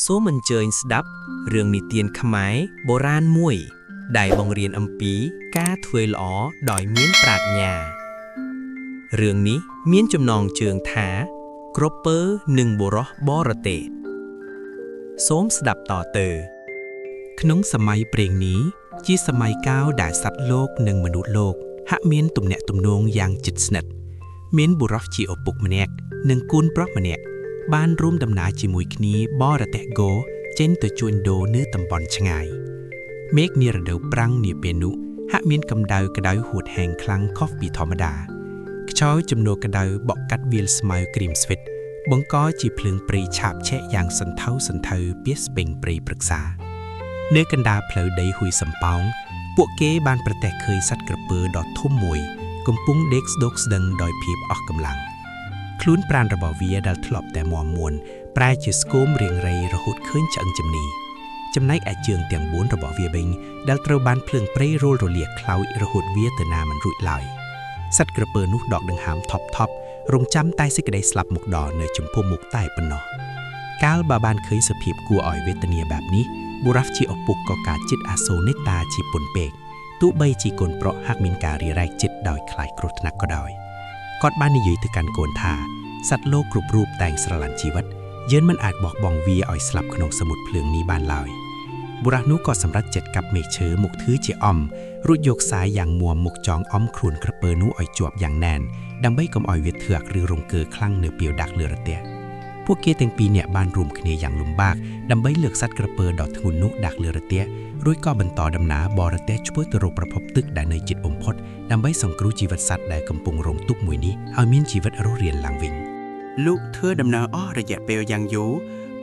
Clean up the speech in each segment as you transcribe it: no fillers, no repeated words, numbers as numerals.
សូមអញ្ជើញស្ដាប់រឿងនិទានខ្មែរបុរាណមួយដែលបង្រៀនអំពីការធ្វើល្អដោយមានប្រាជ្ញារឿងនេះមានចំណងជើងថាក្រពើនិងបុរសបរទេសសូមស្ដាប់តទៅក្នុងសម័យព្រេងនេះជាសម័យកាលដែលសត្វលោកនិងមនុស្សលោកហាក់មានទំនាក់ទំនងយ៉ាងជិតស្និទ្ធមានបុរសជាឪពុកម្នាក់និងកូនប្រុសម្នាក់បានរួមដំណើរជាមួយគ្នាបរទេះគោចេញទៅជួញដូរនៅតំបន់ឆ្ងាយមេឃនារដូវប្រាំងនាពេលនោះហាក់មានកម្ដៅក្ដៅហួតហែងខ្លាំងខុសពីធម្មតាខ្យល់ជំនោរក្ដៅបក់កាត់វាលស្មៅក្រៀមស្វិតបង្កជាភ្លើងព្រៃឆាបឆេះយ៉ាងសន្ធៅពាសពេញព្រៃព្រឹក្សានៅកណ្ដាលផ្លូវដីហួយសំប៉ោងពួកគេបានប្រទះឃើញសត្វក្រពើដ៏ធំមួយកំពុងដេកស្ដុកស្ដឹងដោយភាពអស់កម្លាំងខ្លួនប្រាណរបស់វាដែលធ្លាប់តែមាំមួនប្រែជាស្គមរៀងរៃរហូតឃើញឆ្អឹងជំនីចំណែកឯជើងទាំង4របស់វាវិញដែលត្រូវបានភ្លើងព្រៃរលរលាកខ្លោចរហូតវាទៅណាមិនរួចឡើយសត្វក្រពើនោះដកដង្ហើមថប់រងចាំតែសេចក្តីស្លាប់មុខដល់នៅចំពោះមុខតែប៉ុណ្ណោះកាលបើបានឃើញសភាពគួរឲ្យវេទនាបែបនេះបុរសជាឪពុកក៏ការចិត្តអាសូរនេតាជាពន់ពេកទោះបីជាកូនប្រុសហាក់មានការរារែកចិត្តដោយខ្លាចគ្រោះថ្នាក់ក៏ដោយគាត់បាននិយាយទៅកាន់កូនថាសត្វលោកគ្រប់រូបតែងស្រឡាញ់ជីវិតយើងមិនអាចបោះបង់វាឲ្យស្លាប់ក្នុងសមុទ្រភ្លើងនេះបានឡើយបុរសនោះក៏សម្រេចចិត្តកាប់មែកឈើមកធ្វើជាអំរួចយកខ្សែយ៉ាងមាំមកចងអំខ្លួនក្រពើនោះឲ្យជាប់យ៉ាងណែនដើម្បីកុំឲ្យវាធាក់ឬរង្គើខ្លាំងនៅពេលដាក់លើរទេះពួកគេទាំងពីរនាក់បានរួមគ្នាយ៉ាងលំបាកដើម្បីលើកសត្វក្រពើដ៏ធ្ងន់នោះដាក់លើរទេះរួចក៏បន្តដំណើរបរទេះឆ្ពោះទៅរកប្រភពទឹកដែលនៅជិតបំផុតដើម្បីសង្គ្រោះជីវិតសត្វដែលកំពុងរងទុក្ខមួយនេះឲ្យមានជីវិតរស់រានឡើងវិញលុះធ្វើដំណើរអស់រយៈពេលយ៉ាងយូរ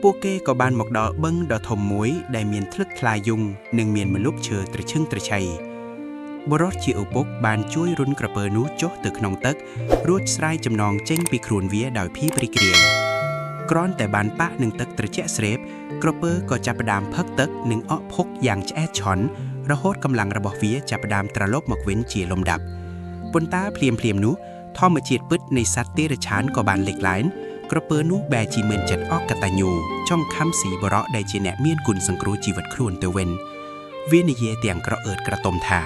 ពួកគេក៏បានមកដល់បឹងដ៏ធំមួយដែលមានថ្លឹកថ្លាយំនិងមានម្លប់ឈើត្រឈឹងត្រឈៃបុរសជាឪពុកបានជួយរុនក្រពើនោះចុះទៅក្នុងទឹករួចស្រាយចំណងចេញពីខ្លួនវាដោយភាពរីករាយគ្រាន់តែបានប៉ះនឹងទឹកត្រជាក់ស្រេបក្រពើក៏ចាប់ផ្ដើមផឹកទឹកនិងអកភុកយ៉ាងឆ្អែតឆន់រហូតកម្លាំងរបស់វាចាប់ផ្ដើមត្រឡប់មកវិញជាលំដាប់ប៉ុន្តែភ្លាមនោះធម្មជាតិពិតនៃសត្វទេរឆានក៏បានលេចឡើងក្រពើនោះបែរជាមានចិត្តអកតញ្ញូចង់ខំស៊ីបរោះដែលជាអ្នកមានគុណសង្គ្រោះជីវិតខ្លួនទៅវិញវានិយាយទាំងក្រអឺតក្រទុំថា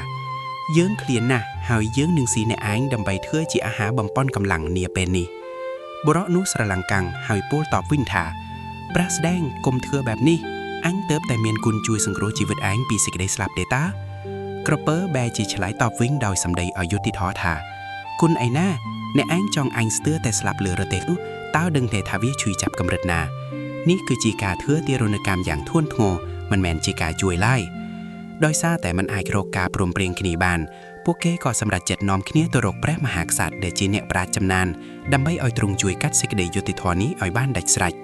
យើងឃ្លានណាស់ហើយយើងនឹងស៊ីអ្នកឯងដើម្បីធ្វើជាអាហារបំពន់កម្លាំងនាពេលនេះបុរសនោះស្រឡាំងកាំងហើយពោលតបវិញថាប្រាស្ដែងកុំធ្វើបែបនេះអញទៅតែមានគុណជួយសង្គ្រោះជីវិតឯងពីសេចក្តីស្លាប់ទេតាក្រពើបែរជាឆ្លើយតបវិញដោយសម្ដីអយុត្តិធម៌ថាគុណឯណាអ្នកឯងចង់អញស្ទើរតែស្លាប់លើរទេះនោះតើដឹងទេថាវាជួយចាប់កម្រិតណានេះគឺជាការធ្វើទារុណកម្មយ៉ាងធ្ងន់ធ្ងរមិនមែនជាការជួយឡើយដោយសារតែมันអាចរកការព្រមព្រៀងគ្នាបានពួកគេក៏សម្រេចចិត្តនាំគ្នាទៅរកព្រះមហាក្សត្រដែលជាអ្នកប្រាជ្ញចំណានដើម្បីឲ្យទ្រង់ជួយកាត់សេចក្តីយុត្តិធម៌នេះឲ្យបានដាច់ស្រេច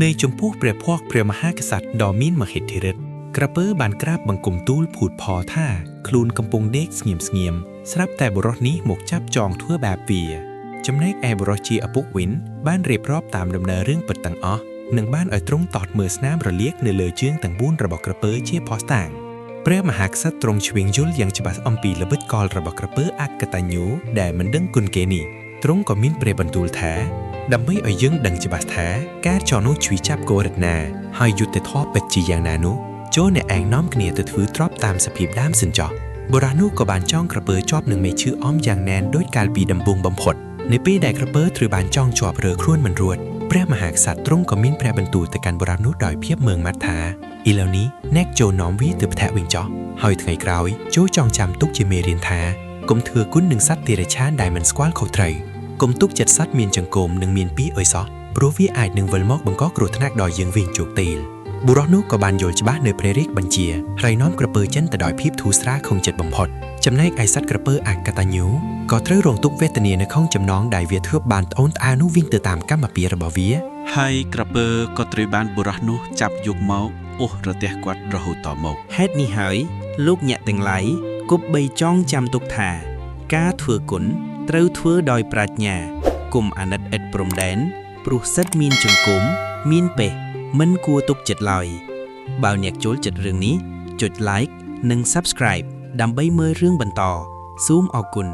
នៅចំពោះព្រះភ័ក្ត្រព្រះមហាក្សត្រដ៏មានមហិទ្ធិឫទ្ធិក្រពើបានក្រាបបង្គំទូលភូតផលថាខ្លួនកំពុងដេកស្ងៀមស្រាប់តែបុរសនេះមកចាប់ចងធ្វើបាបវាចំណែកឯបុរសជាឪពុកវិញបានរៀបរាប់តាមដំណើររឿងពិតទាំងអស់និងបានឲ្យទ្រង់តតមើលស្នាមរលាកនៅលើជើងទាំង4របស់ក្រពើជាភស្តុតាងព្រះមហាក្សត្រទ្រង់ឆ្វេងយល់យ៉ាងច្បាស់អំពីល្បិចកលរបស់ក្រពើអកតញ្ញូដែលមិនដឹងគុណគេនេះទ្រង់ក៏មានព្រះបន្ទូលថាដើម្បីឲ្យយើងដឹងច្បាស់ថាការចោលនោះជួយចាប់គោរិតណាហើយយុត្តិធម៌ពិតជាយ៉ាងណានោះចូលអ្នកឯងនាំគ្នាទៅធ្វើទ្របតាមសភាពដើមសិនចោះបុរសនោះក៏បានចងក្រពើជាប់នឹងមេឈើអមយ៉ាងណែនដូចកាលពីដំបូងបំផុតនៅពេលដែលក្រពើត្រូវបានចងជាប់រើខ្លួនមិនរួចព្រះមហាក្សត្រទ្រង់ក៏មានព្រះបន្ទូលទៅកាន់បុរសនោះដោយភាពមើងម៉ាត់ថាឥឡូវនេះអ្នកចូលនាំវាទៅផ្ទះវិញចោះហើយថ្ងៃក្រោយចូលចងចាំទុកជាមេរៀនថាកុំធ្វើគុណនឹងសត្វទេរឆានដែលមិនស្គាល់ខុសត្រូវកុំទុកចិត្តសត្វមានចង្កូមនិងមានពីអុយសោះព្រោះវាអាចនឹងវិលមកបង្កគ្រោះថ្នាក់ដល់យើងវិញជោគទេលបុរសនោះក៏បានយល់ច្បាស់នៅព្រះរាជបញ្ជាហើយនាំក្រពើចិនទៅដោយភាពធូរស្រាលខំចិត្តបំផុតចំណែកឯសត្វក្រពើអកតញ្ញូក៏ត្រូវរងទុក្ខវេទនានៅក្នុងចំណងដែលវាធ្វើបានត្អូញត្អែរនោះវិញទៅតាមកម្មពៀរបស់វាហើយក្រពើក៏ត្រូវបានបុរសនោះចាប់យកមកអូសរទេះគាត់រហូតតមកហេតុនេះហើយលោកញាក់ទាំងឡាយគប់បីចងចាំទុកថាការធ្វើគុណត្រូវធ្វើដោយប្រាជ្ញាគុំអាណិតឥតព្រំដែនព្រោះសិទ្ធមានចង្គមមានពេះមិនគួរទុកចិត្តឡើយបើអ្នកចូលចិត្តរឿងនេះចុច like និង subscribe ដើម្បីមើលរឿងបន្តសូមអរគុណ